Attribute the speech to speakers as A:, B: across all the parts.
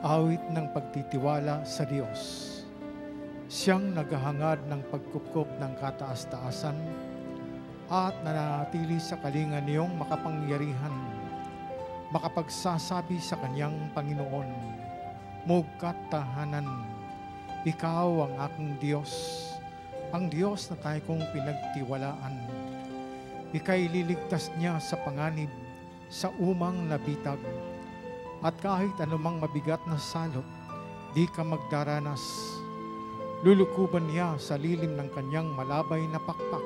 A: Awit ng pagtitiwala sa Diyos. Siyang naghahangad ng pagkukup ng kataas-taasan at nananatili sa kalinga niyong makapangyarihan, makapagsasabi sa kanyang Panginoon, Mugkat tahanan, ikaw ang aking Diyos, ang Diyos na tayo kong pinagtiwalaan. Ika'y liligtas niya sa panganib, sa umang nabitag, at kahit anumang mabigat na salot, di ka magdaranas. Lulukuban niya sa lilim ng kanyang malabay na pakpak.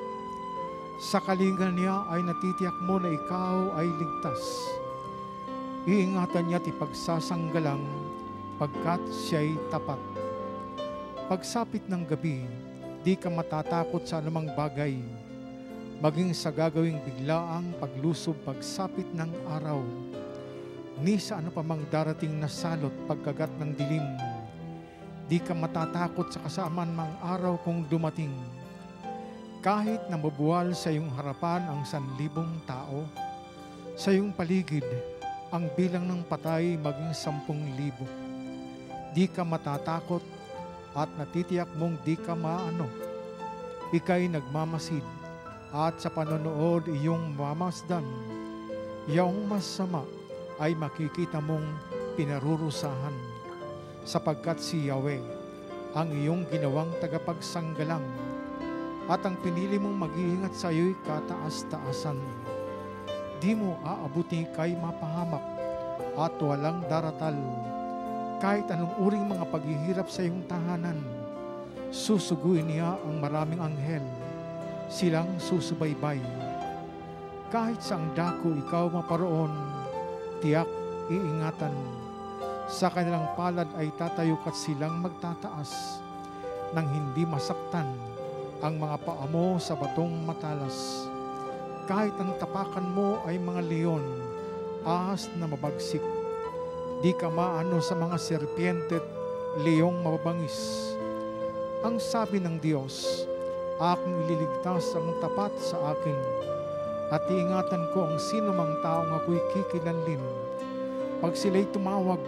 A: Sa kalinga niya ay natitiyak mo na ikaw ay ligtas. Iingatan niya't ipagsasanggalang pagkat siya'y tapat. Pagsapit ng gabi, di ka matatakot sa anumang bagay, maging sa gagawing biglaang paglusob pagsapit ng araw, ni sa ano pa mang darating na salot pagkagat ng dilim. Di ka matatakot sa kasamaan mang araw kung dumating. Kahit na mabuwal sa iyong harapan ang 1,000 tao, sa iyong paligid ang bilang ng patay maging 10,000. Di ka matatakot at natitiyak mong di ka maano. Ika'y nagmamasid at sa panonood iyong mamasdan. Iyong masama ay makikita mong pinarurusahan, sapagkat si Yahweh ang iyong ginawang tagapagsanggalang at ang pinili mong mag-iingat sa iyo'y kataas-taasan. Di mo aabuti kay mapahamak at walang daratal. Kahit anong uring mga paghihirap sa iyong tahanan, susuguin niya ang maraming anghel, silang susubaybay. Kahit sa ang dako ikaw maparoon, tiyak iingatan. Sa kanilang palad ay tatayo kat silang magtataas nang hindi masaktan ang mga paa mo sa batong matalas. Kahit ang tapakan mo ay mga leon, ahas na mabagsik, di ka maano sa mga serpiente at leong mababangis. Ang sabi ng Diyos, aking ililigtas ang tapat sa akin, at iingatan ko ang sino mang taong ako'y kikilanlin. Pag sila'y tumawag,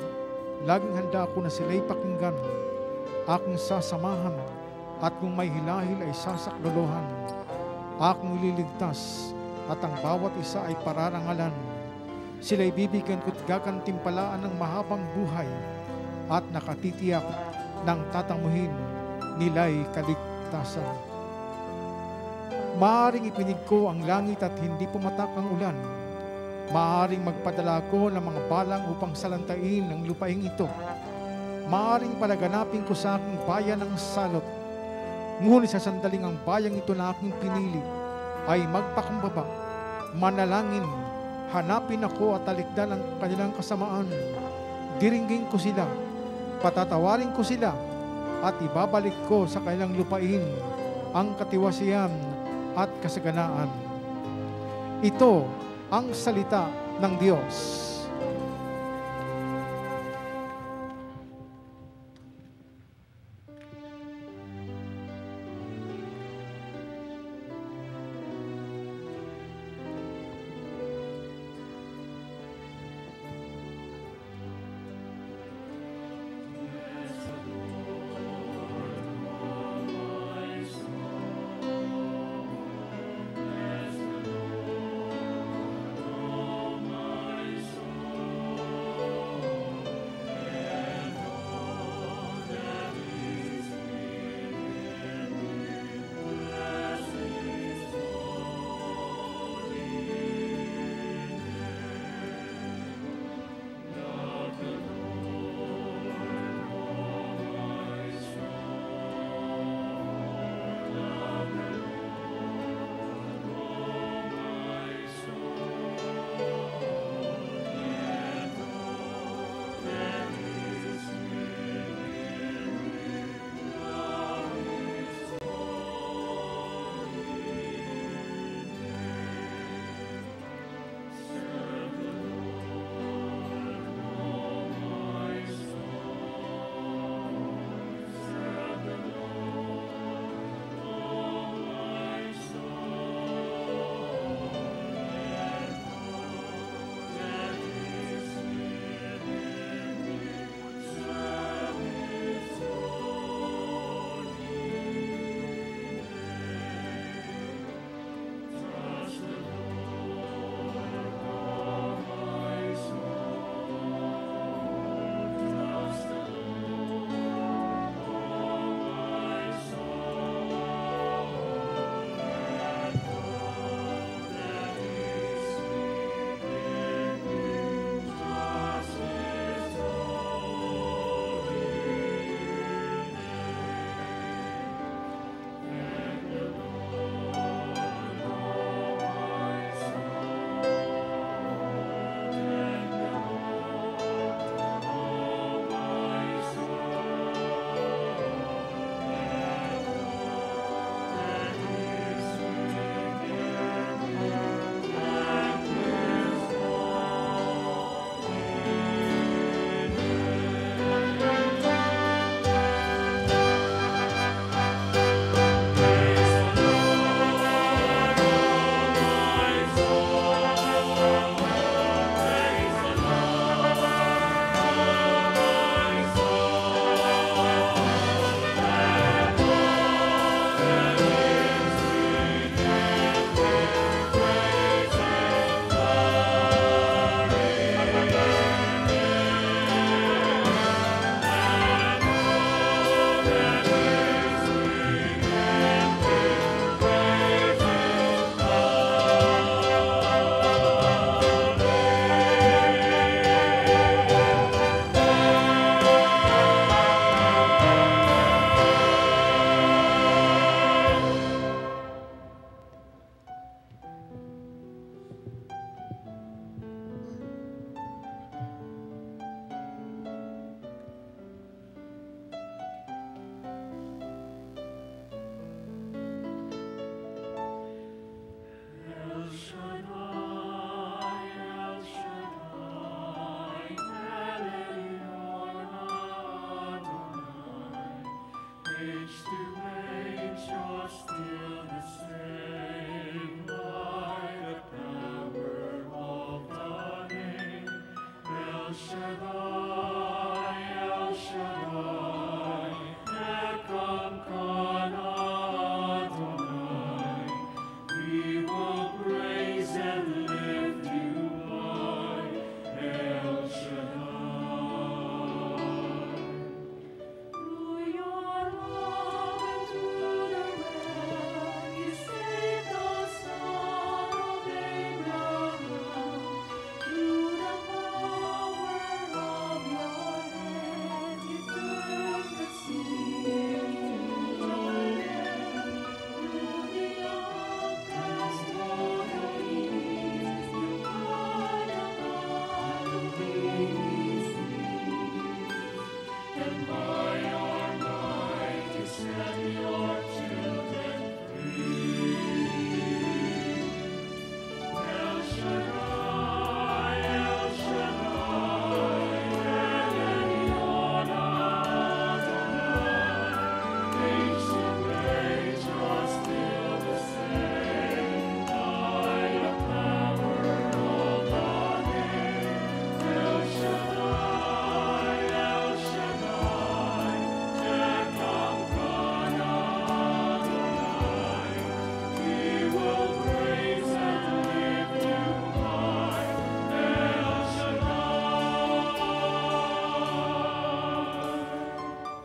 A: laging handa ako na sila'y pakinggan. Aking sasamahan, at kung may hilahil ay sasaklolohan. Aking ililigtas, at ang bawat isa ay pararangalan. Sila'y bibigyan ko't gagantimpalaan ng mahabang buhay, at nakatitiyak ng tatamuhin nila'y kaligtasan. Maaaring ipinig ko ang langit at hindi pumatak ang ulan. Maaaring magpadala ko ng mga balang upang salantain ang lupaing ito. Maaaring palaganapin ko sa aking bayan ng salot. Ngunit sa sandaling ang bayang ito na aking pinili ay magpakumbaba, manalangin, hanapin ako at talikdan ang kanilang kasamaan. Diringgin ko sila, patatawarin ko sila, at ibabalik ko sa kanilang lupain ang katiwasian at kasaganaan. Ito ang salita ng Diyos.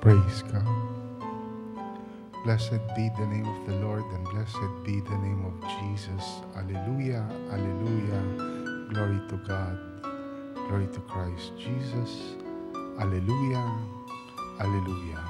B: Praise God. Blessed be the name of the Lord, and blessed be the name of Jesus. Alleluia, alleluia. Glory to God. Glory to Christ Jesus. Alleluia, alleluia.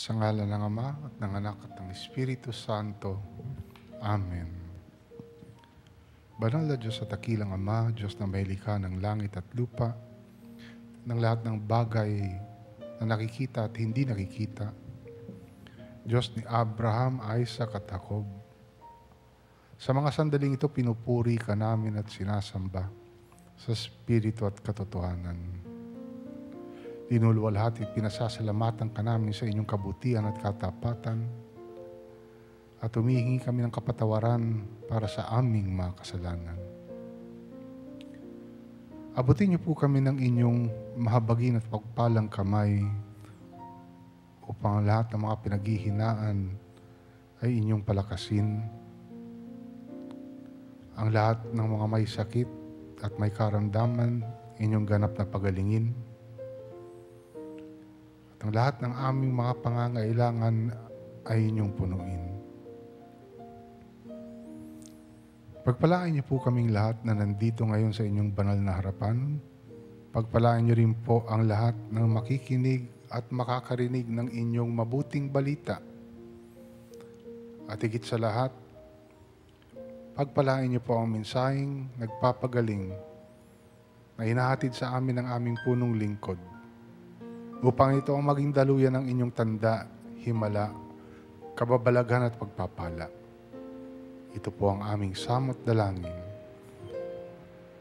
B: Sa ngalan ng Ama at ng Anak at ng Espiritu Santo. Amen. Banal na Diyos at dakilang Ama, Diyos na may likha ng langit at lupa, ng lahat ng bagay na nakikita at hindi nakikita. Diyos ni Abraham, Isaac at Jacob. Sa mga sandaling ito, pinupuri ka namin at sinasamba sa Espiritu at katotohanan. Dinulwalhati at pinasasalamatan ka namin sa inyong kabutihan at katapatan at humihingi kami ng kapatawaran para sa aming mga kasalanan. Abutin niyo po kami ng inyong mahabagin at pagpalang kamay upang lahat ng mga pinaghihinaan ay inyong palakasin. Ang lahat ng mga may sakit at may karamdaman, inyong ganap na pagalingin. At ang lahat ng aming mga pangangailangan ay inyong punuin. Pagpalain niyo po kaming lahat na nandito ngayon sa inyong banal na harapan. Pagpalain niyo rin po ang lahat ng makikinig at makakarinig ng inyong mabuting balita. At higit sa lahat, pagpalain niyo po ang mensaheng nagpapagaling na hinahatid sa amin ng aming punong lingkod upang ito ang maging daluyan ng inyong tanda, himala, kababalaghan at pagpapala. Ito po ang aming samot dalangin.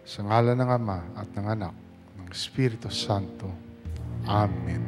B: Sa ngalan ng Ama at ng Anak, ng Espiritu Santo. Amen.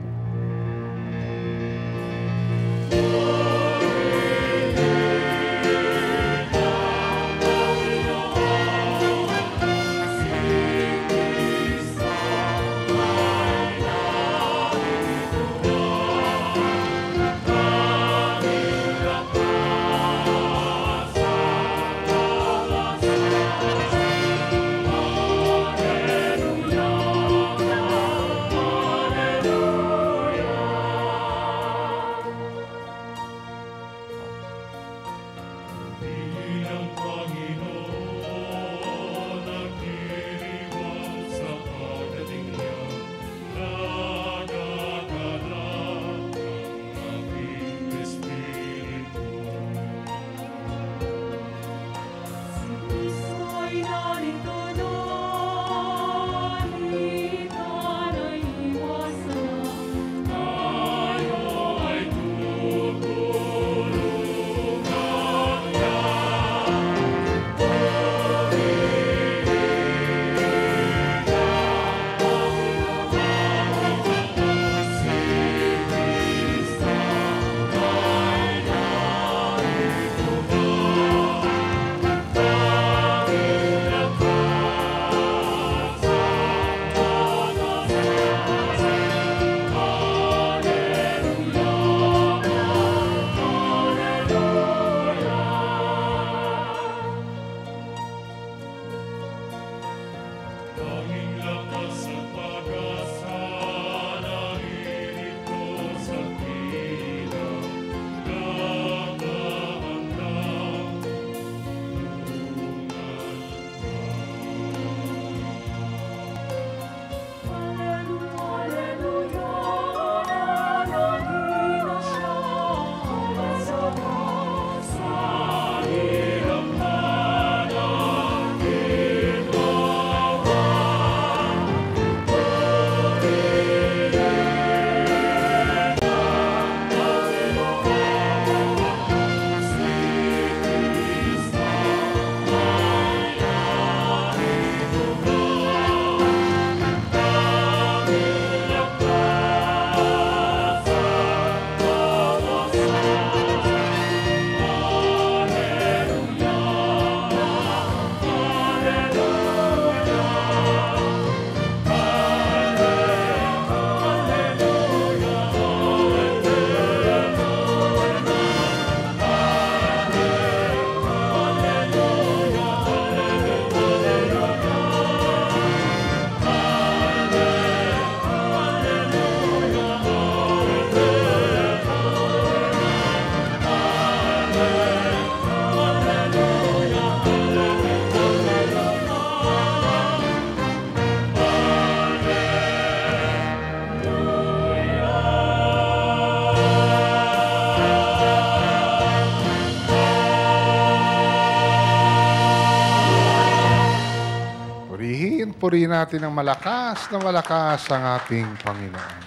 B: Purihin natin ng malakas na malakas ang ating Panginoon.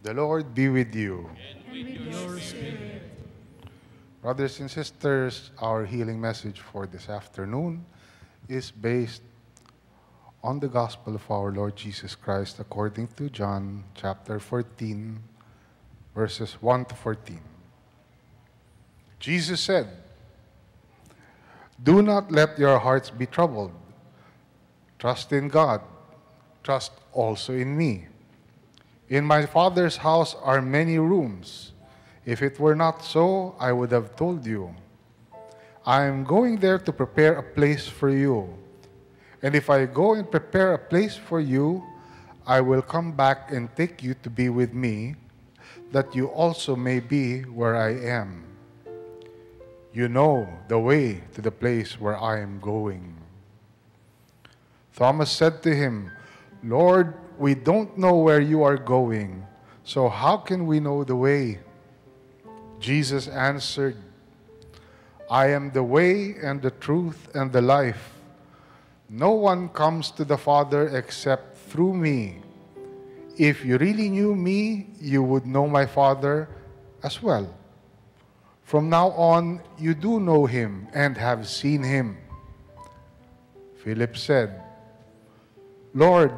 B: The Lord be with you.
C: And with your spirit.
B: Brothers and sisters, our healing message for this afternoon is based on the Gospel of our Lord Jesus Christ according to John chapter 14, verses 1 to 14. Jesus said, "Do not let your hearts be troubled. Trust in God. Trust also in me. In my Father's house are many rooms. If it were not so, I would have told you. I am going there to prepare a place for you. And if I go and prepare a place for you, I will come back and take you to be with me, that you also may be where I am. You know the way to the place where I am going. Thomas said to him, Lord, we don't know where you are going, so how can we know the way? Jesus answered, I am the way and the truth and the life. No one comes to the Father except through me. If you really knew me, you would know my Father as well. From now on, you do know him and have seen him. Philip said, Lord,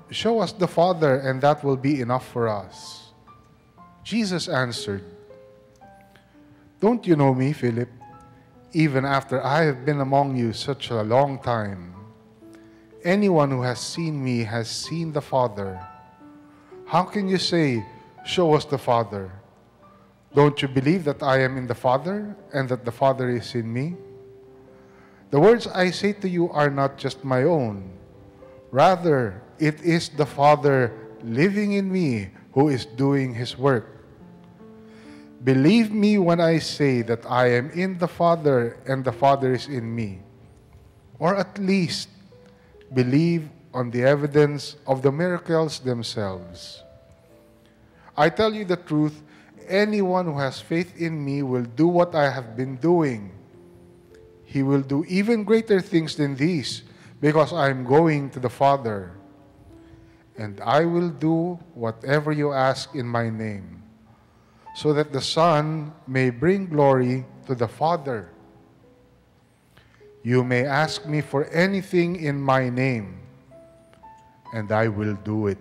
B: show us the Father, and that will be enough for us. Jesus answered, Don't you know me, Philip, even after I have been among you such a long time? Anyone who has seen me has seen the Father. How can you say, show us the Father? Don't you believe that I am in the Father and that the Father is in me? The words I say to you are not just my own. Rather, it is the Father living in me who is doing his work. Believe me when I say that I am in the Father and the Father is in me. Or at least, believe on the evidence of the miracles themselves. I tell you the truth, anyone who has faith in me will do what I have been doing. He will do even greater things than these, because I am going to the Father. And I will do whatever you ask in my name, so that the Son may bring glory to the Father. You may ask me for anything in my name, and I will do it.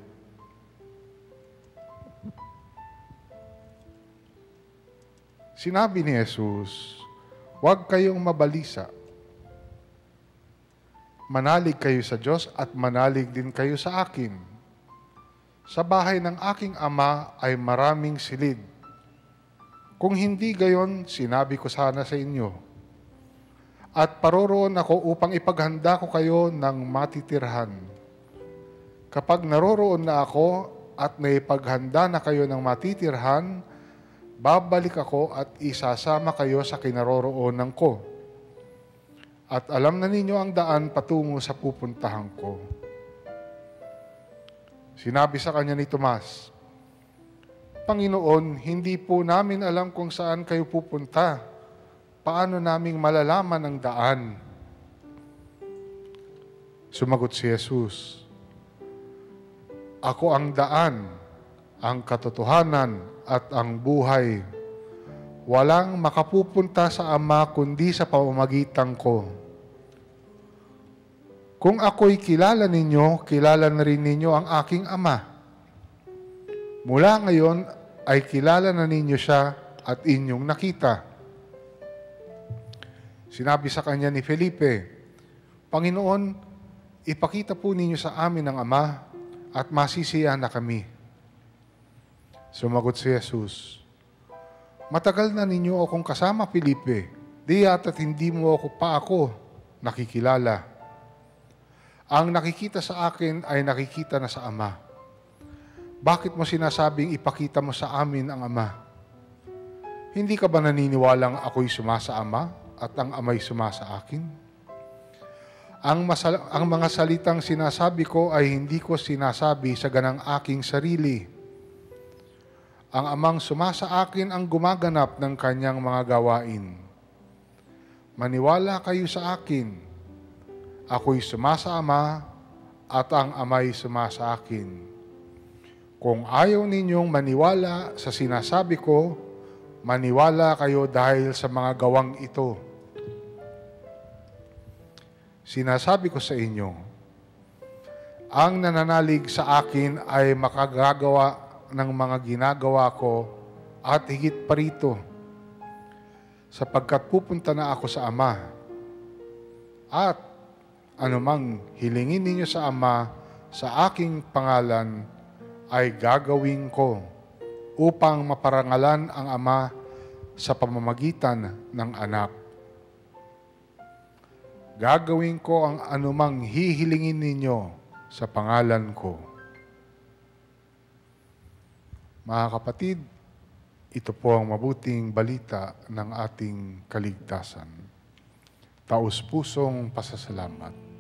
B: Sinabi ni Jesus, huwag kayong mabalisa. Manalig kayo sa Diyos at manalig din kayo sa akin. Sa bahay ng aking Ama ay maraming silid. Kung hindi gayon, sinabi ko sana sa inyo. At paroroon ako upang ipaghanda ko kayo ng matitirhan. Kapag naroroon na ako at naipaghanda na kayo ng matitirhan, babalik ako at isasama kayo sa kinaroroonan ko. At alam na ninyo ang daan patungo sa pupuntahan ko. Sinabi sa kanya ni Tomas, Panginoon, hindi po namin alam kung saan kayo pupunta. Paano naming malalaman ang daan? Sumagot si Jesus, Ako ang daan, ang katotohanan at ang buhay. Walang makapupunta sa Ama kundi sa pamamagitan ko. Kung ako'y kilala ninyo, kilala na rin ninyo ang aking Ama. Mula ngayon ay kilala na ninyo siya at inyong nakita. Sinabi sa kanya ni Felipe, Panginoon, ipakita po ninyo sa amin ang Ama at masisiyahan na kami. Sumagot si Jesus, Matagal na ninyo akong kasama, Felipe. Di yata't hindi mo ako nakikilala. Ang nakikita sa akin ay nakikita na sa Ama. Bakit mo sinasabing ipakita mo sa amin ang Ama? Hindi ka ba naniniwalang ako'y sumasa Ama at ang Ama'y sumasa akin? Ang mga salitang sinasabi ko ay hindi ko sinasabi sa ganang aking sarili. Ang Amang sumasa akin ang gumaganap ng kanyang mga gawain. Maniwala kayo sa akin. Ako'y sumasa Ama at ang Ama'y sumasa akin. Kung ayaw ninyong maniwala sa sinasabi ko, maniwala kayo dahil sa mga gawang ito. Sinasabi ko sa inyo, ang nananalig sa akin ay makagagawa ng mga ginagawa ko at higit pa rito, sapagkat pupunta na ako sa Ama. At anumang hilingin ninyo sa Ama sa aking pangalan, ay gagawin ko upang maparangalan ang Ama sa pamamagitan ng Anak. Gagawin ko ang anumang hihilingin ninyo sa pangalan ko. Mga kapatid, ito po ang mabuting balita ng ating kaligtasan. Taos-pusong pasasalamat.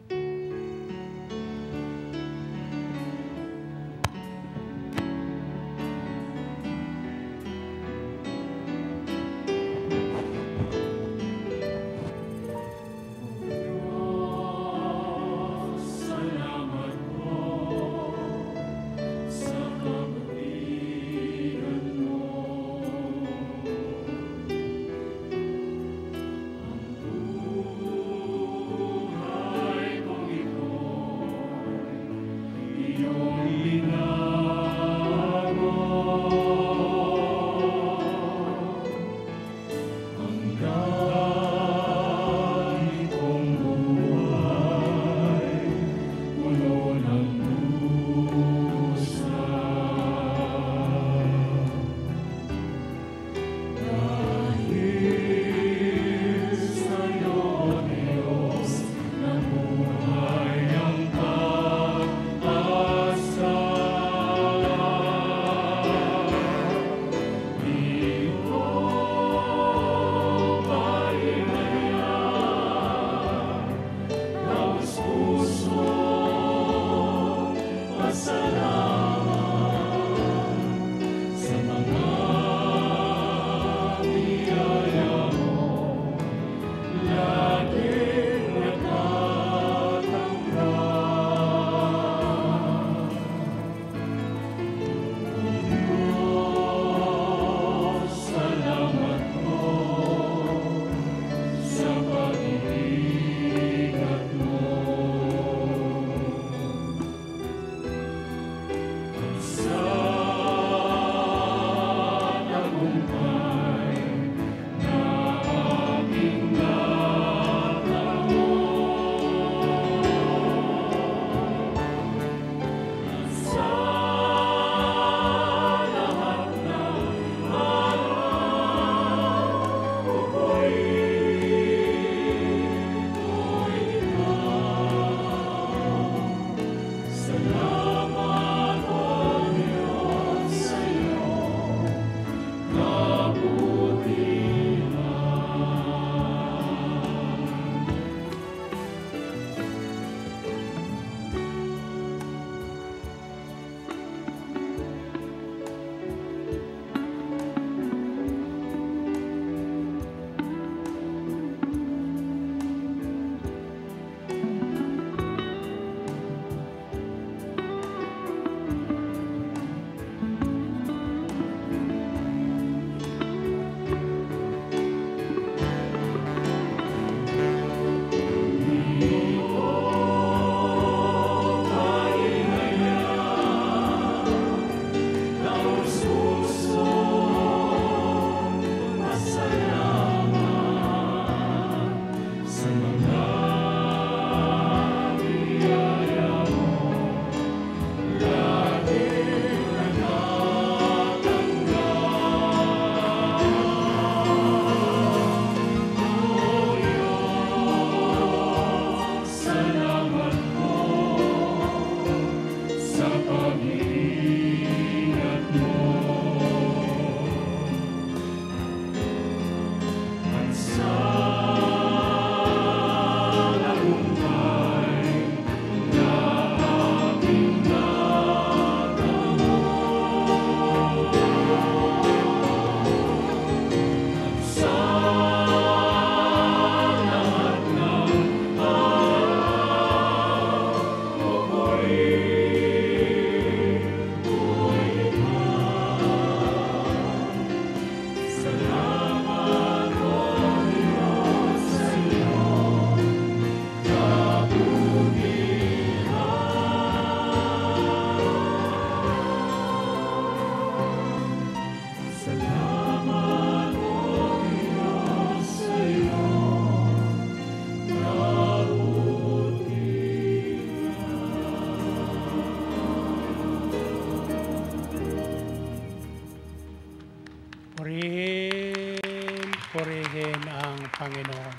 D: Purihin ang Panginoon.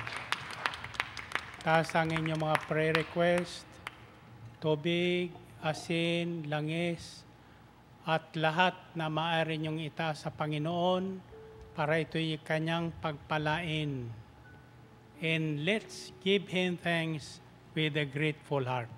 D: Taas ang inyong mga prayer request, tubig, asin, langis, at lahat na maaari niyong itaas sa Panginoon para ito'y kanyang pagpalain. And let's give Him thanks with a grateful heart.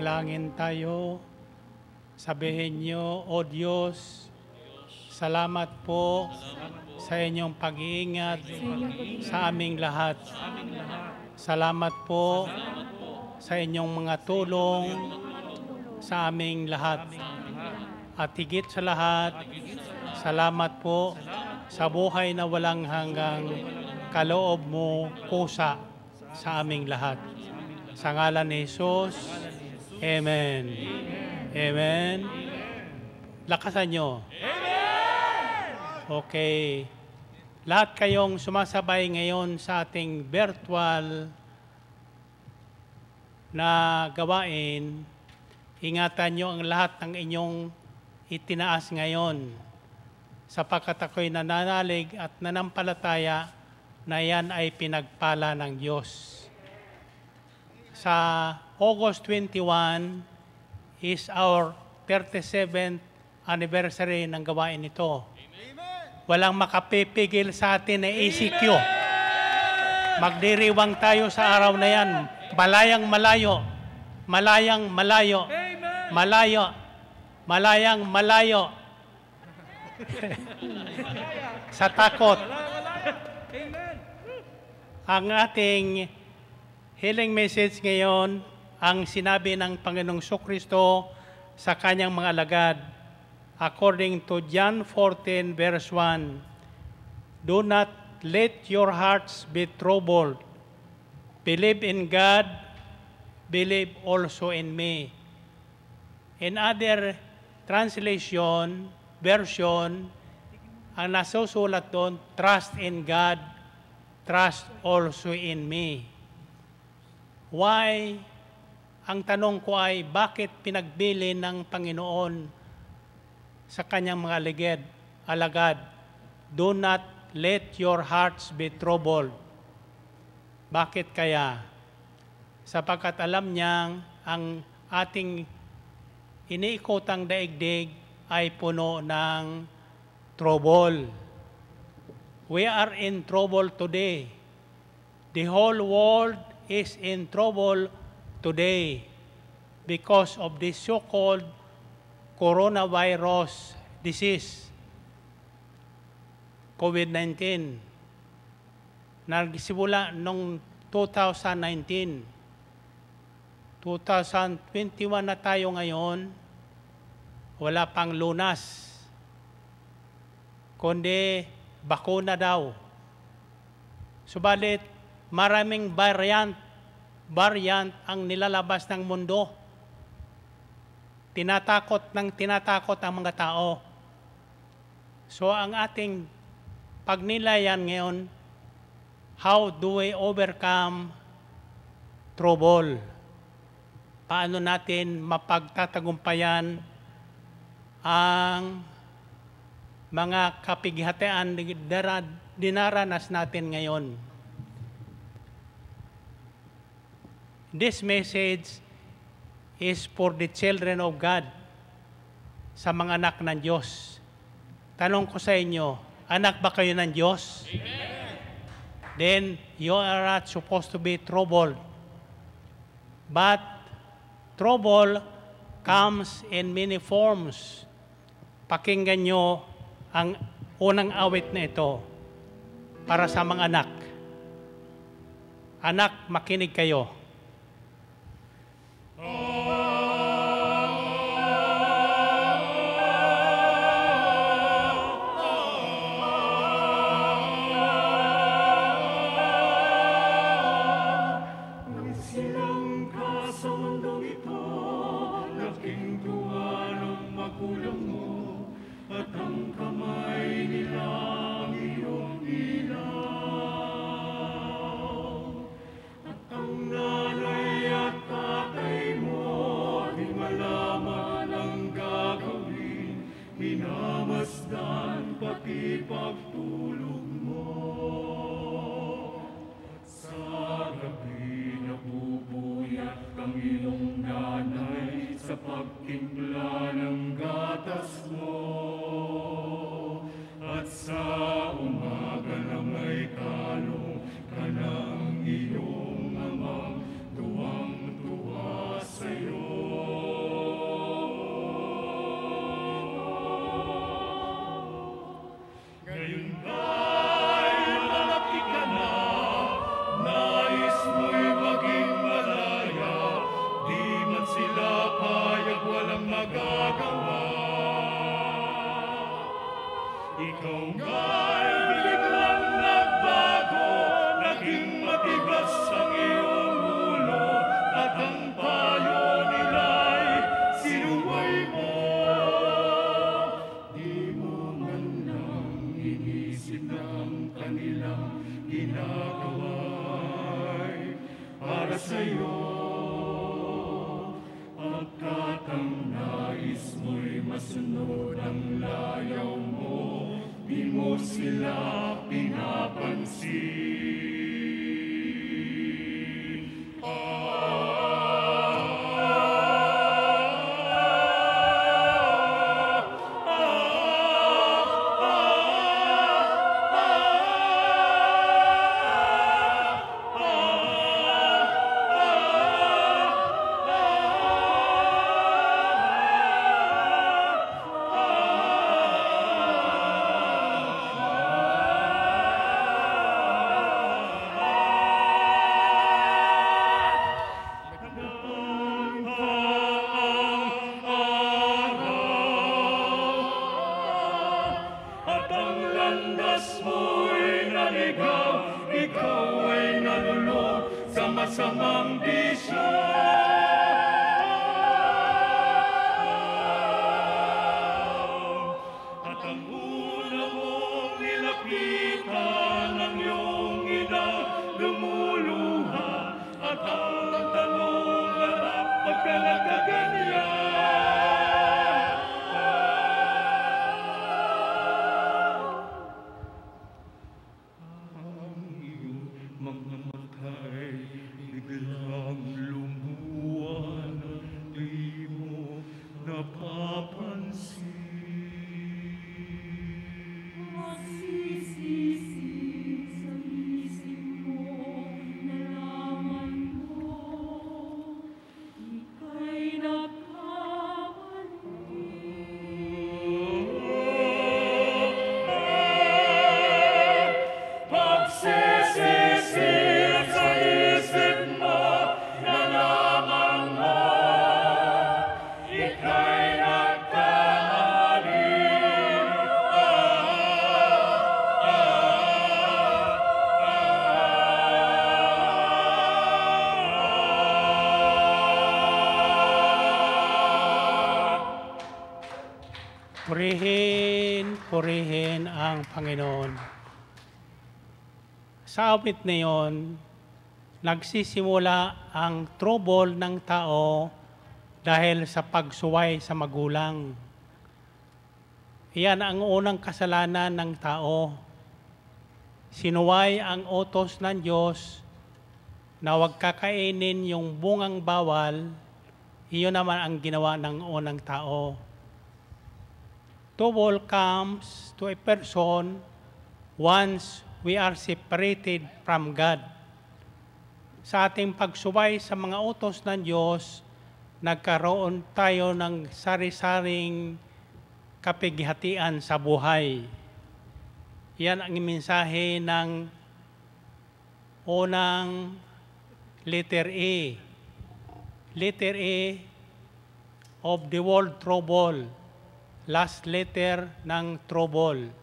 D: Manalangin tayo. Sabihin niyo, O Diyos, salamat po sa inyong pag-iingat sa aming lahat. Salamat po sa inyong mga tulong sa aming lahat. At higit sa lahat, salamat po sa buhay na walang hanggang kaloob mo kusa sa aming lahat. Sa ngalan ni Jesus, Amen. Amen. Lakasan nyo. Okay. Lahat kayong sumasabay ngayon sa ating virtual na gawain, ingatan nyo ang lahat ng inyong itinaas ngayon, sapagkat ako'y nananalig at nanampalataya na yan ay pinagpala ng Diyos. Sa August 21 is our 37th anniversary ng gawain ito. Walang makapipigil sa atin na ECQ. Magdiriwang tayo sa araw na yan. Malayang malayo. Malayang malayo. Malayo. Malayang malayo. Sa takot. Ang ating healing message ngayon, ang sinabi ng Panginoong Kristo sa kanyang mga alagad, according to John 14 verse 1, "Do not let your hearts be troubled. Believe in God, believe also in me." In other version, ang nasusulat doon, "Trust in God, trust also in me." Why? Ang tanong ko ay, bakit pinagbili ng Panginoon sa kanyang mga alagad, "Do not let your hearts be troubled"? Bakit kaya? Sapagkat alam niyang ang ating iniikotang daigdig ay puno ng trouble. We are in trouble today. The whole world is in trouble today because of this so-called coronavirus disease, COVID-19. Nagsimula noong 2019. 2021 na tayo ngayon, wala pang lunas, kundi bakuna daw. Subalit, maraming variant ang nilalabas ng mundo. Tinatakot ang mga tao. So ang ating pagnilayan ngayon, how do we overcome trouble? Paano natin mapagtatagumpayan ang mga kapighatian na dinaranas natin ngayon? This message is for the children of God, sa mga anak ng Diyos. Tanong ko sa inyo, anak ba kayo ng Diyos? Amen. Then you are not supposed to be troubled. But trouble comes in many forms. Pakinggan nyo ang unang awit na ito para sa mga anak. Anak, makinig kayo.
E: Ngayon ba Ikaw nga'y biglang nagbago, naging matigas ang iyong ulo, at ang payo nila'y sinuway mo. Di mo man lang inisip na ang kanilang ginagawa'y para sa'yo. Pagkat ang nais mo'y masunod ang layaw mo, di mo sila pinapansin. Masamang bisyo. At ang una mong nilapitan ng iyong ina, lumuluha, at ang tanong na dapat ka nagkaganyan. Ang iyong mga matay biglang lumuwan, di mo napapansin.
C: Masisisi sa isip mo, nalaman mo, ika'y nagkamali. Pagsisisi sa isip mo, nalaman mo, ika'y nagkamali.
D: Purihin ang Panginoon. Sa awit na iyon, nagsisimula ang trouble ng tao dahil sa pagsuway sa magulang. Iyan ang unang kasalanan ng tao. Sinuway ang utos ng Diyos na huwag kakainin yung bungang bawal. Iyon naman ang ginawa ng unang tao. Trouble comes to a person once we are separated from God. Sa ating pagsuway sa mga utos ng Diyos, nagkaroon tayo ng sari-saring kapighatian sa buhay. Yan ang mensahe ng unang letter A. Letter A of the word trouble. Last letter ng trouble.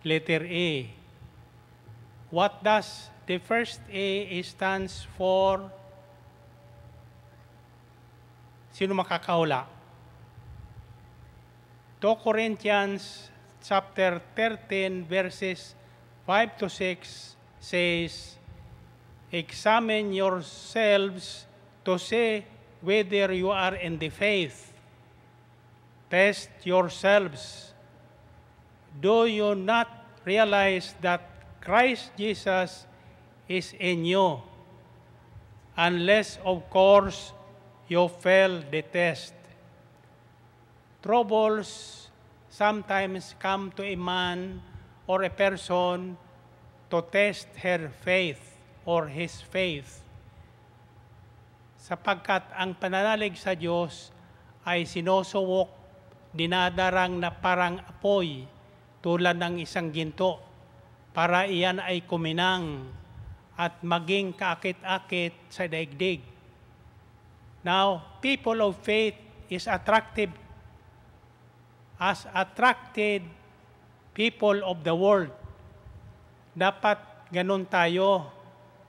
D: Letter A. What does the first A stands for? Sino makakahula? 2 Corinthians chapter 13 verses 5 to 6 says, examine yourselves to see whether you are in the faith. Test yourselves. Do you not realize that Christ Jesus is in you? Unless, of course, you fail the test. Troubles sometimes come to a man or a person to test her faith or his faith. Sapagkat ang pananalig sa Diyos ay sinusuwok, dinadarang na parang apoy tulad ng isang ginto para iyan ay kuminang at maging kaakit-akit sa daigdig. Now, people of faith is attracted people of the world. Dapat ganun tayo.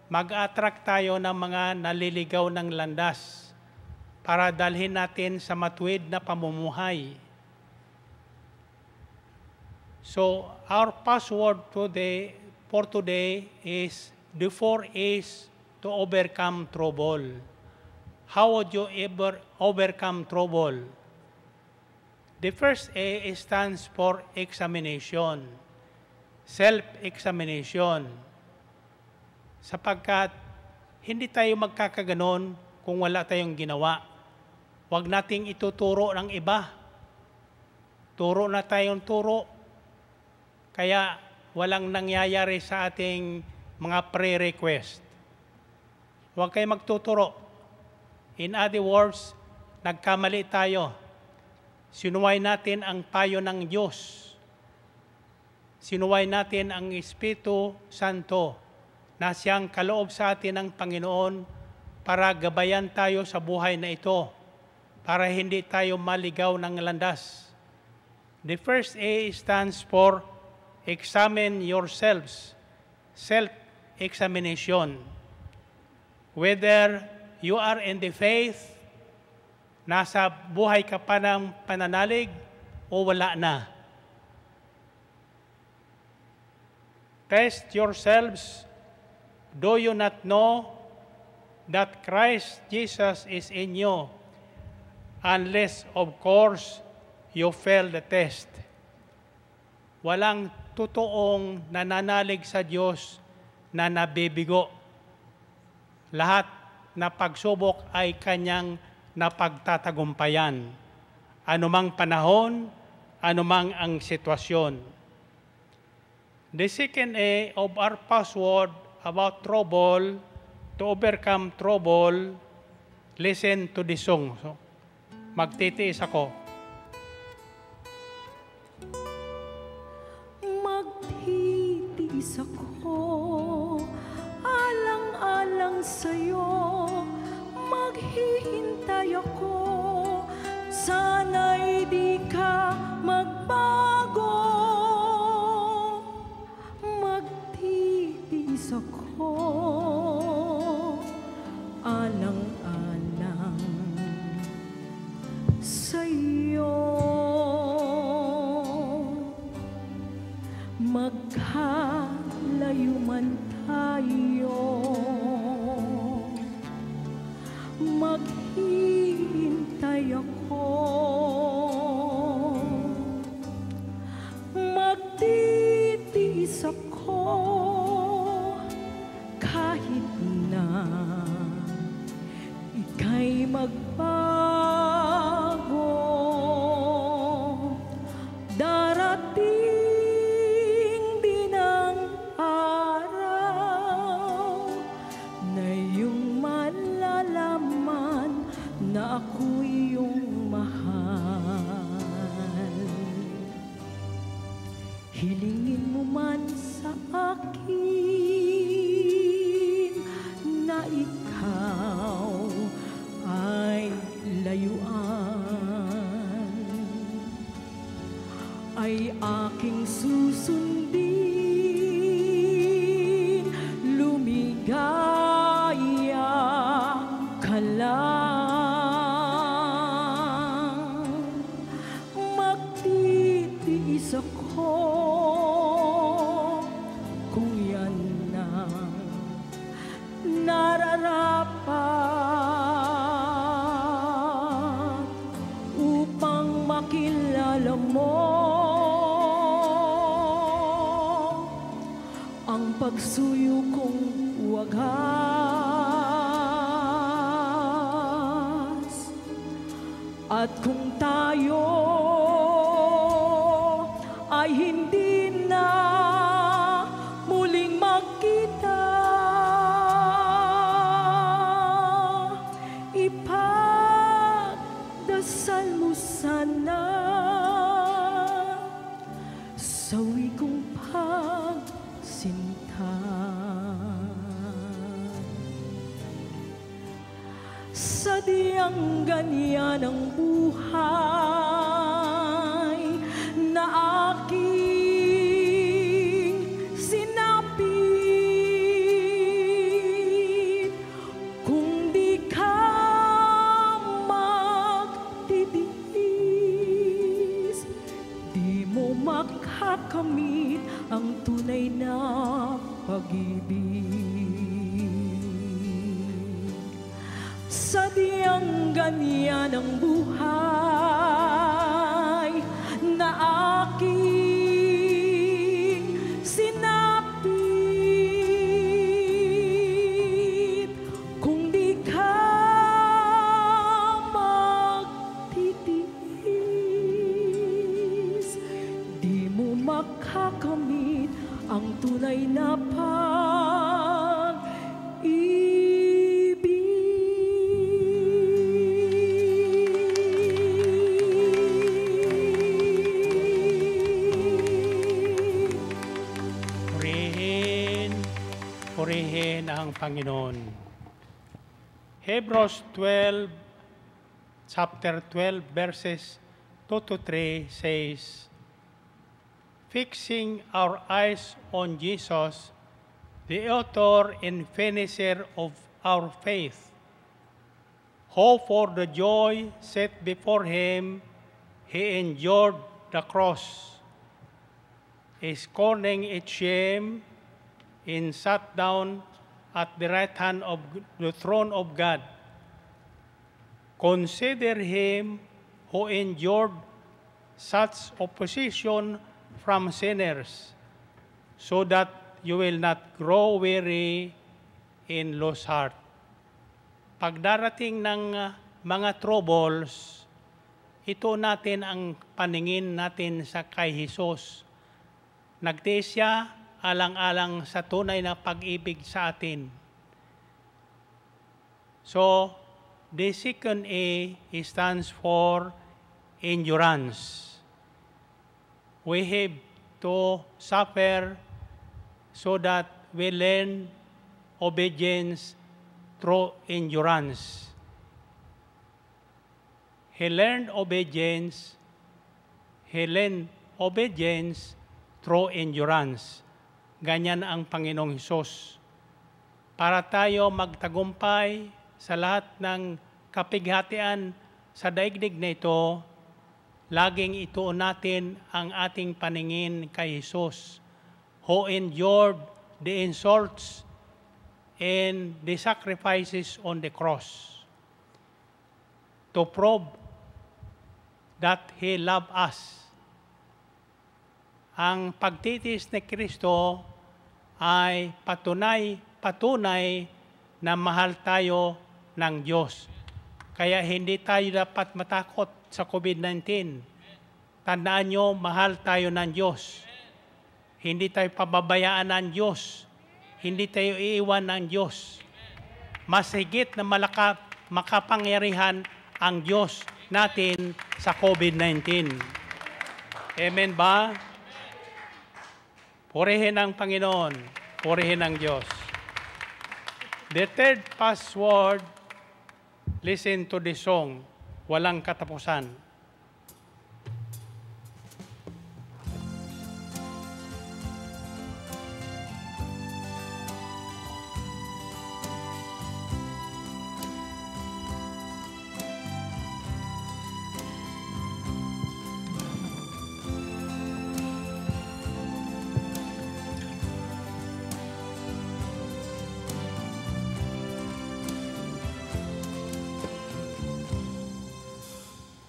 D: Mag-attract tayo ng mga naliligaw ng landas para dalhin natin sa matuwid na pamumuhay. So, our password for today is the 4 A's to overcome trouble. How would you ever overcome trouble? The first A stands for examination, self-examination. Sapagkat hindi tayo magkakaganon kung wala tayong ginawa. Huwag nating ituturo ng iba. Turo na tayong turo. Kaya walang nangyayari sa ating mga pre-request. Huwag kayo magtuturo. In other words, nagkamali tayo. Sinuway natin ang payo ng Diyos. Sinuway natin ang Espiritu Santo na siyang kaloob sa atin ng Panginoon para gabayan tayo sa buhay na ito, para hindi tayo maligaw ng landas. The first A stands for examine yourselves, self-examination. Whether you are in the faith, nasa buhay ka pa ng pananalig, o wala na. Test yourselves. Do you not know that Christ Jesus is in you, unless, of course, you fail the test? Walang totoong nananalig sa Diyos na nabibigo. Lahat na pagsubok ay kanyang napagtatagumpayan. Anumang panahon, anumang ang sitwasyon. The second A of our password about trouble, to overcome trouble, listen to the song. So, magtitiis ako.
F: Magtitiis ako, alang-alang sa'yo, maghihintay ako, sana'y di ka magbago. Magtitiis ako, alang-alang sa'yo. Magkalayo man tayo, maghihintay ako, magtitiis ako, kahit na ika'y magbago. Darating din ang araw na iyong malalaman na ako iyong mahal. Hilingin mo man sa akin na ikaw ay layuan, ay aking susundin, lumigaya ka lang. Magtitiis ako kung yan ang nararapat upang makilala mo ang pagsuyo kong wagas. At kung tayo ay hindi na muling magkita, ipagdasal mo sana sawi kong pagsinta. Sadyang ganyan ang buhay na aking tunay na pag-ibig. Sadyang ganyan ang buhay na aking sinapit. Kung di ka magtitiis, di mo makakamit ang tunay na
D: Purihin ang Panginoon. Hebrews 12, chapter 12, verses 2 to 3 says, fixing our eyes on Jesus, the author and finisher of our faith, who for the joy set before him, he endured the cross, scorning its shame, and sat down at the right hand of the throne of God. Consider him who endured such opposition from sinners, so that you will not grow weary and lose heart. Pagdarating ng mga troubles, ito natin ang paningin natin sa kay Jesus. Nagtiis siya alang-alang sa tunay na pag-ibig sa atin. So, the second A stands for endurance. We have to suffer so that we learn obedience through endurance. He learned obedience through endurance. Ganyan ang Panginoong Hesus. Para tayo magtagumpay sa lahat ng kapighatian sa daigdig na ito, laging ituon natin ang ating paningin kay Hesus, who endured the insults and the sacrifices on the cross to prove that He loved us. Ang pagtitis ni Kristo ay patunay na mahal tayo ng Diyos. Kaya hindi tayo dapat matakot sa COVID-19. Tandaan nyo, mahal tayo ng Diyos. Hindi tayo pababayaan ng Diyos. Hindi tayo iiwan ng Diyos. Mas higit na makapangyarihan ang Diyos natin sa COVID-19. Amen ba? Purihin ang Panginoon, purihin ang Diyos. The third password, listen to the song, Walang Katapusan.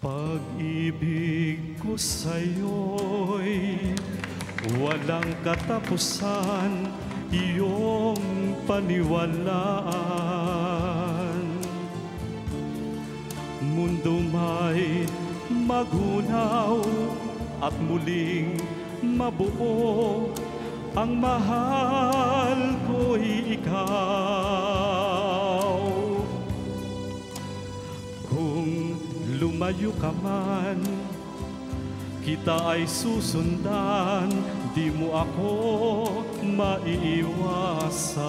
E: Pag-ibig ko sa'yo'y walang katapusan, iyong paniwalaan. Mundo may magunaw at muling mabuo, ang mahal ko'y ikaw. Kung lumayo ka man, kita ay susundan, di mo ako maiiwasan.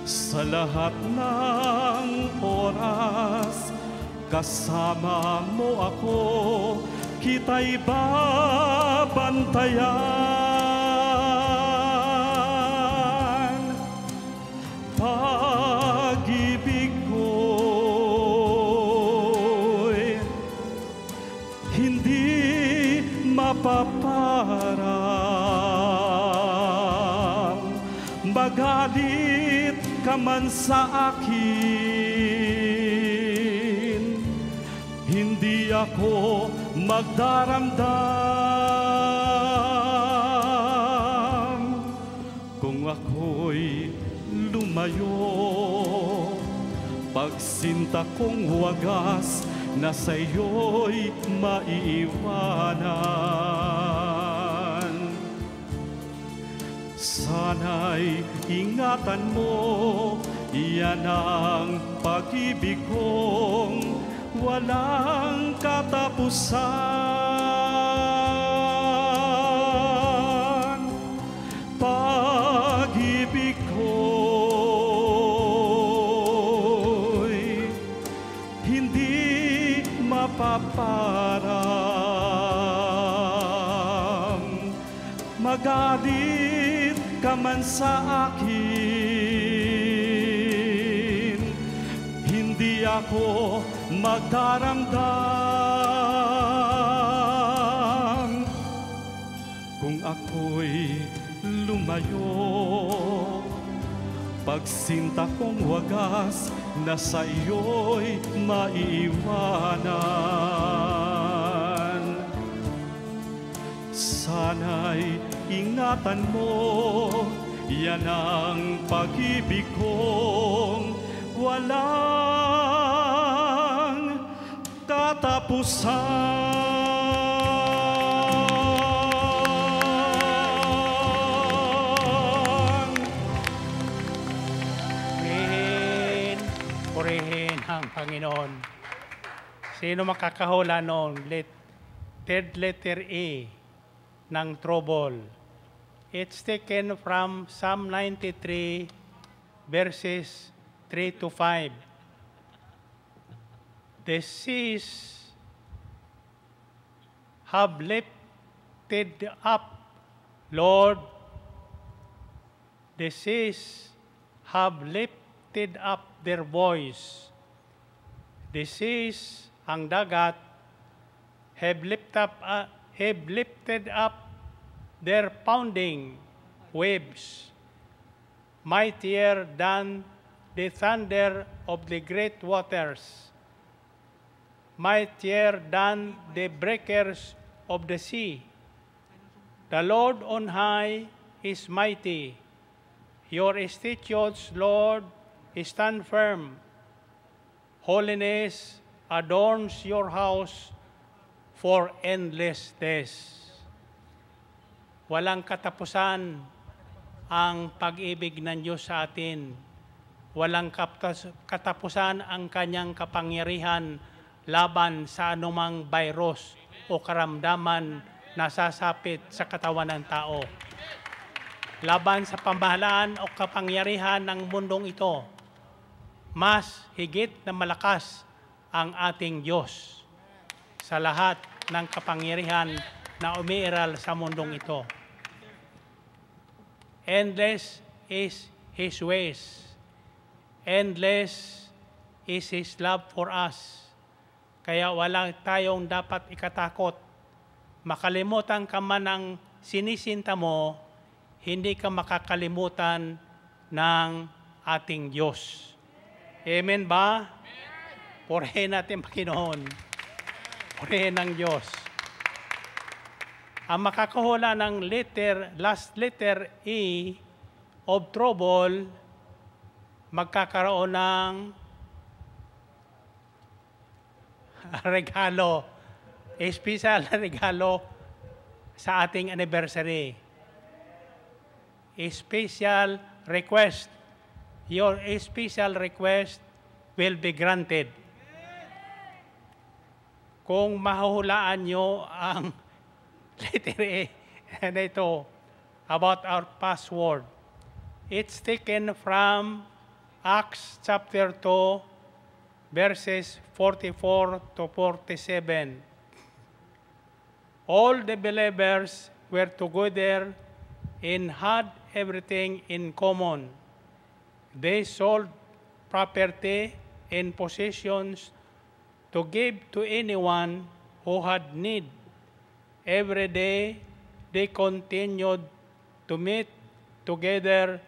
E: Sa lahat ng oras, kasama mo ako, kita'y babantayan. Pag-ibig ko'y hindi mapapagpapalit,
G: harang. Magalit ka man sa akin, hindi ako magdaramdam. Kung ako'y lumayo, pagsinta kong wagas na sa'yo'y maiiwanan. Sana'y ingatan mo, iyan ang pag-ibig kong walang katapusan. Pag-ibig ko'y hindi mapaparam. Magalit ka man sa akin, hindi ako magdaramdam. Kung ako'y lumayo, pagsinta kong wagas na sa iyo'y maiiwanan. Sana'y ingatan mo, yan ang pag-ibig kong walang katapusan.
D: Purihin ang Panginoon. Sino makakahula noon? Third letter A ng trouble. It's taken from Psalm 93 verses 3 to 5. The seas have lifted up, Lord. The seas have lifted up their voice. The seas, ang dagat, have lifted up their pounding waves, mightier than the thunder of the great waters, mightier than the breakers of the sea. The Lord on high is mighty. Your statutes, Lord, stand firm. Holiness adorns your house for endless days. Walang katapusan ang pag-ibig ng Diyos sa atin. Walang katapusan ang kanyang kapangyarihan laban sa anumang virus o karamdaman na sasapit sa katawan ng tao. Laban sa pamahalaan o kapangyarihan ng mundong ito, mas higit na malakas ang ating Diyos sa lahat ng kapangyarihan na umiiral sa mundong ito. Endless is His ways. Endless is His love for us. Kaya wala tayong dapat ikatakot. Makalimutan ka man ng sinisinta mo, hindi ka makakalimutan ng ating Diyos. Amen ba? Purihin natin Panginoon. Purihin ng Diyos. Ang makakahula ng last letter E of trouble, magkakaroon ng regalo, special regalo sa ating anniversary. A special request. Your special request will be granted. Kung mahuhulaan nyo ang letter A na ito about our password, it's taken from Acts chapter 2, verses 44 to 47. All the believers were together and had everything in common. They sold property and possessions to give to anyone who had need. Every day they continued to meet together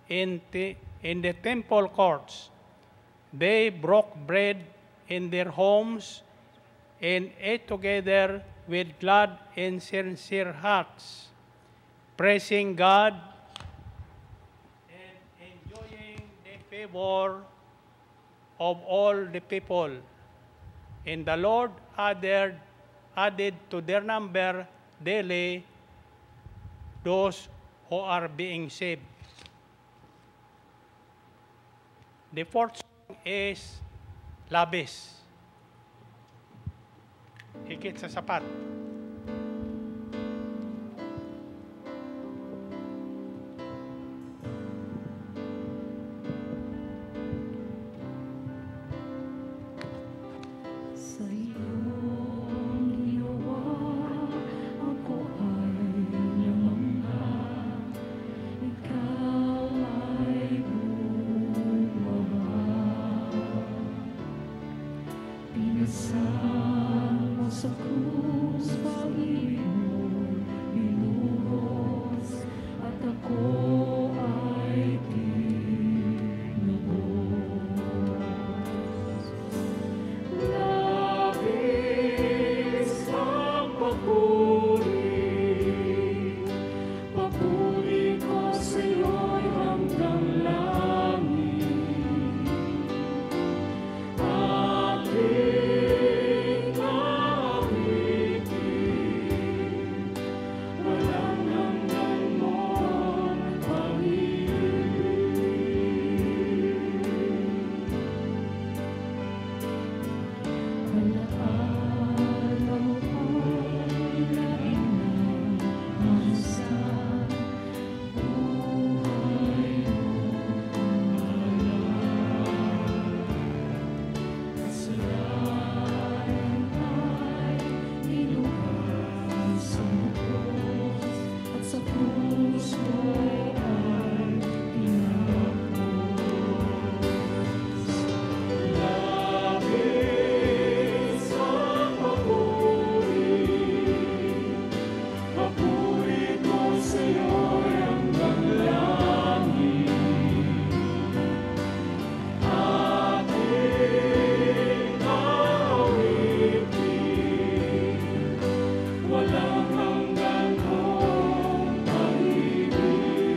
D: in the temple courts. They broke bread in their homes and ate together with glad and sincere hearts, praising God and enjoying the favor of all the people. And the Lord added to their number daily those who are being saved. The fourth song is Labis. Higit sa sapat.
F: Sa iyong ginawa, ako ay namangha. Ikaw ay bumaba. Pinasang mo sa krus, pag-ibig mo'y binuhos, at ako ay tinubos. Labis ang papuri, papuri ko sa'yo'y hanggang langit. Aking awitin, walang hanggan mong pag-ibig. Alaala mo ko'y nainang sa buhay mo. Kasalanan ay niluhas sa krus, at sa krus mo ay tinapos. Labis ang papuri, papuri ko sa'yo'y hanggang langit. Aking awitin, walang hanggan mong pag-ibig.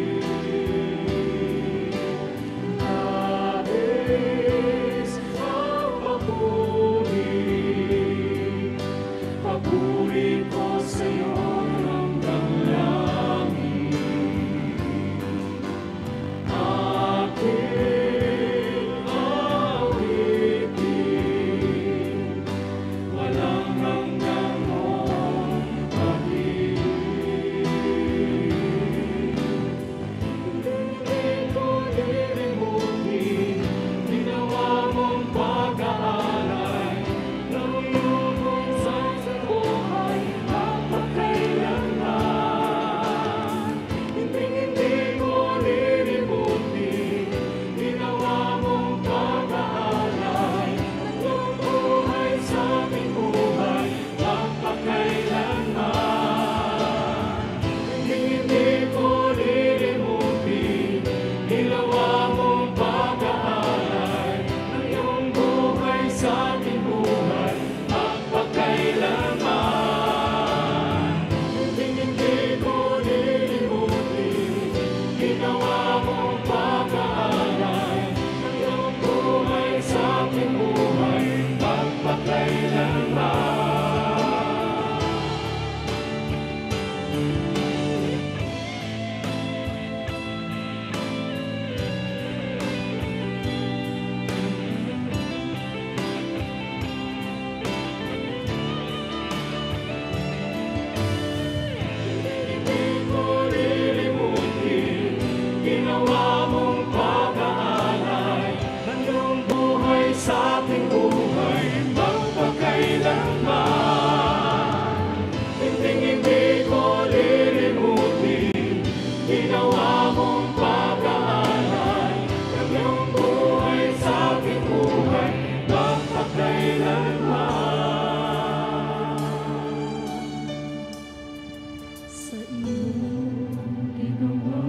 F: iyong ginawa,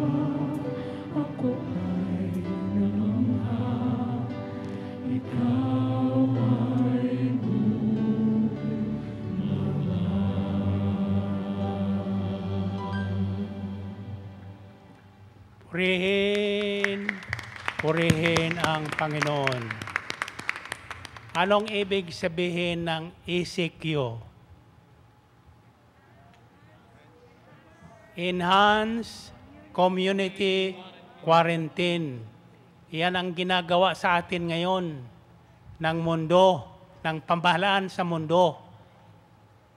F: ako ay nalangha. Ikaw ay
D: Purihin ang Panginoon. Anong ibig sabihin ng ECQ? Enhanced Community Quarantine. Yan ang ginagawa sa atin ngayon ng mundo, ng pamahalaan sa mundo.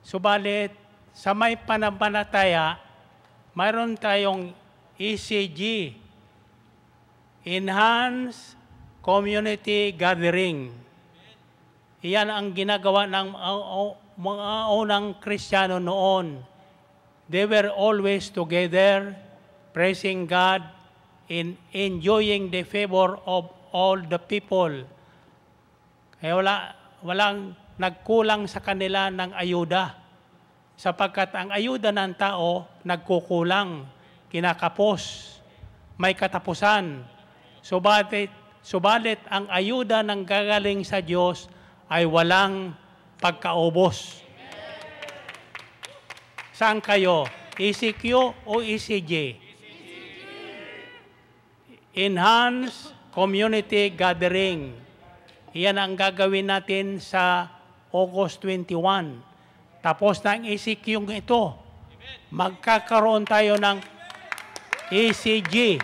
D: Subalit, sa may pananampalataya, mayroon tayong ECG, Enhanced Community Gathering. Iyan ang ginagawa ng mga unang Kristiyano noon. They were always together, praising God, and enjoying the favor of all the people. Kaya walang nagkulang sa kanila ng ayuda, sapagkat ang ayuda ng tao nagkukulang, kinakapos, may katapusan. Subalit ang ayuda ng gagaling sa Diyos ay walang pagkaubos. Saan kayo? ECQ o ECG? Enhanced Community Gathering. Iyan ang gagawin natin sa August 21. Tapos na ang ECQ ito. Magkakaroon tayo ng ECG,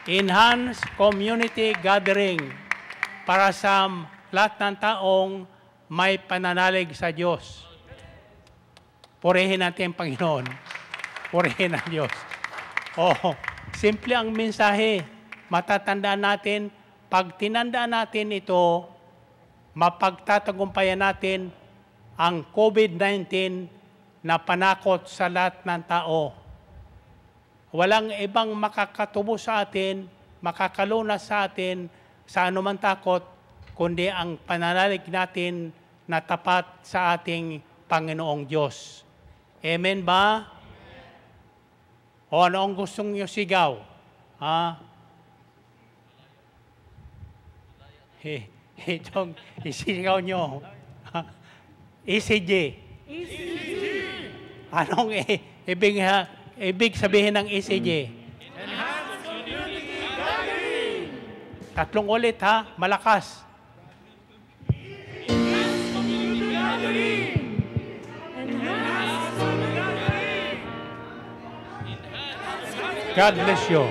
D: Enhanced Community Gathering, para sa lahat ng taong may pananalig sa Diyos. Purihin natin ang Panginoon. Purihin ang Diyos. Simple ang mensahe. Matatandaan natin, pag tinandaan natin ito, mapagtatagumpayan natin ang COVID-19 na panakot sa lahat ng tao. Walang ibang makakatubo sa atin, makakalunas sa atin sa anumang takot, kundi ang pananalig natin na tapat sa ating Panginoong Diyos. Amen ba? O ano ang gustong nyo sigaw? Itong isigaw nyo. ECG. Anong ibig sabihin ng ECG?
C: Enhanced Community Gathering!
D: Tatlong ulit ha, malakas.
C: Enhanced Community Gathering! Enhanced Community Gathering!
D: God bless you.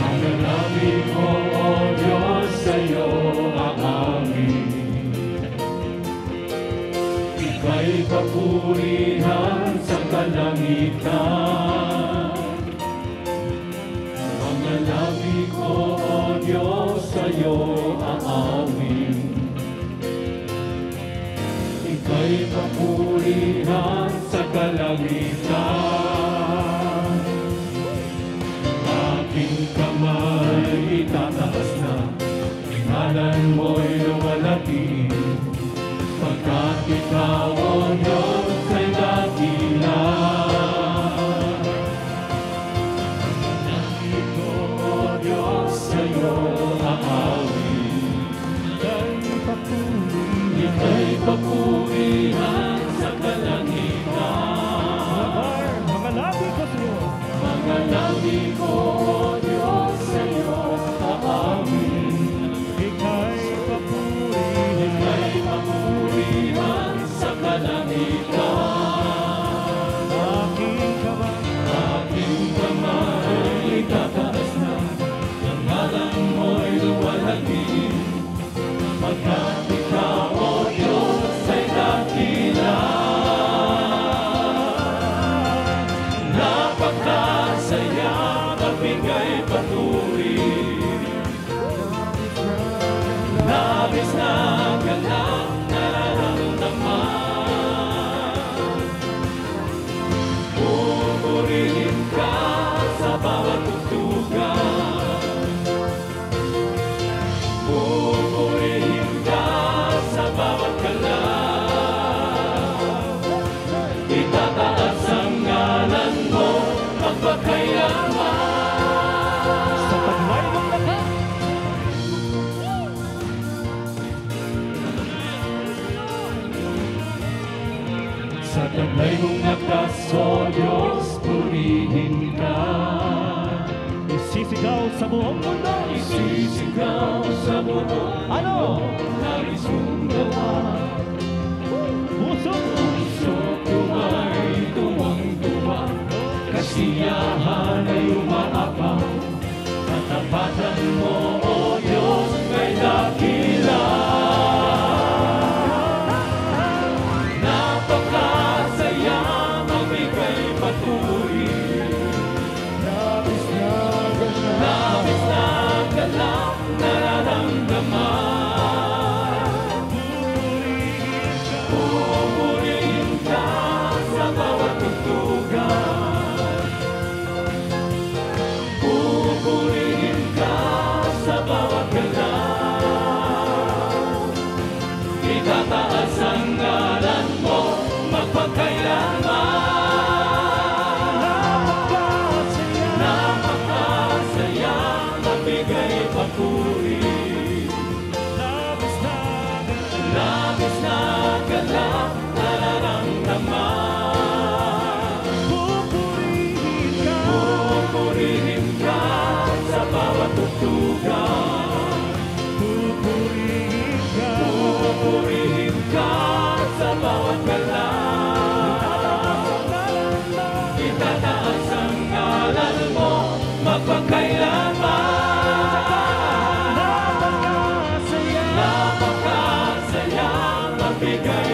E: Manalangin ko, O Diyos, sa iyo aangin. Ika'y papurihan sa kalangitan. Manalangin ko, O Diyos, sa iyo aangin. Ika'y papurihan sa kalangitan. Aking kamay itataas na, ngalan mo'y lumalaki, pagkat ikaw, O Diyos, ay dakila. Nangit ko, O Diyos, sa iyo aawin. Ika'y papurihan sa kalangitan. Mangalangin ko, O Diyos, sa iyo aawin. Ika'y papurihan sa kalangitan. Aking kamay itataas na, ang ngalan mo'y luwalhati, pagkat ikaw, O Diyos, ay dakila. Napakasaya, mabigay papuri.
C: Labis na galak nararamdaman. Pupurihin ka sa bawat tugtugan. Pupurihin ka sa bawat galaw. Itataas ang ngalan mo magpakailanman.
G: Sa taglay mong lakas,
C: Sa taglay mong lakas, O Diyos, purihin ka.
G: isisigaw sa buong mundo.
C: Isisigaw sa buong
G: Ano?
C: nais mong gawa.
G: Puso,
C: Puso ko ay tuwang-tuwa, kasiyahan ay umaabang. Katapatan mo, O Diyos, ay dakila. Napakasaya, magbigay papuri. Labis na galak nararamdaman. Pupurihin ka sa bawat tugtugan. Pupurihin ka sa bawat galaw. Itataas ang ngalan mo magpakailanman. Napakasaya, magbigay papuri. Labis na galak nararamdaman. Pupurihin ka sa bawat tugtugan. Pupurihin ka sa bawat galaw. Itataas ang ngalan mo magpakailanman. Napakasaya, magbigay